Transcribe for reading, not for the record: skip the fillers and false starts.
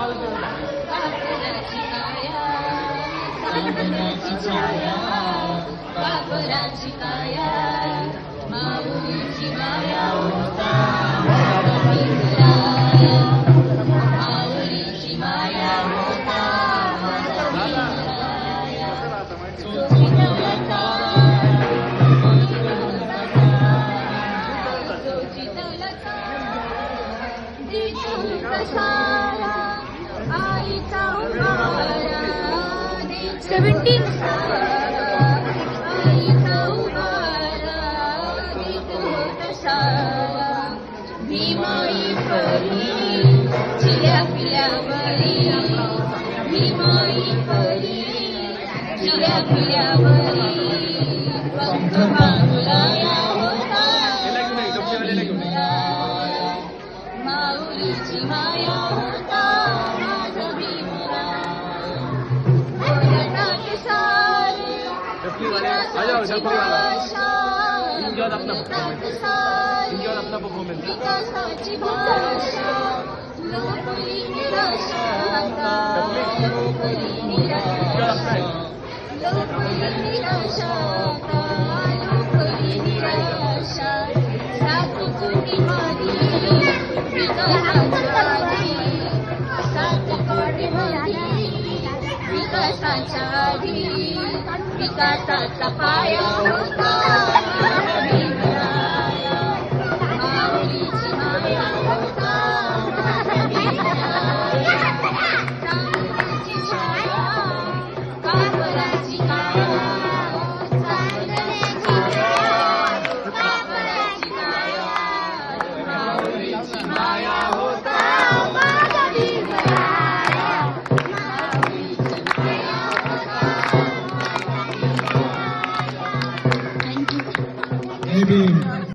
कापराची काया साधनाची छाया कापराची काया माऊलीची माया होता भीमराया माऊलीची माया होता भीमराया सोचितलता सारा आईचा उभारा 17 आईचा उभारा देत होत सारा भीमाई परी चिल्या पिल्यावरी भीमाई परी चिल्या पिल्यावरी पंख बांधलाया होता माऊलीची माया होता माझ भीमराया बोलतात सारे विकासाची भाषा बोलतात सारे विकासाची भाषा लोकली निराशा लोकली निराशा लोकली निराशा लोकली निराशा सात कोटी मारी विकासाच्या आधी विकासाचा पाया होता भीमराया माऊलीची माया होता चांदण्याची छाया कापराची काया चांदण्याची छाया कापराची काया माऊलीची माया होता माझा भीमराया माऊलीची माया होता जय भीम.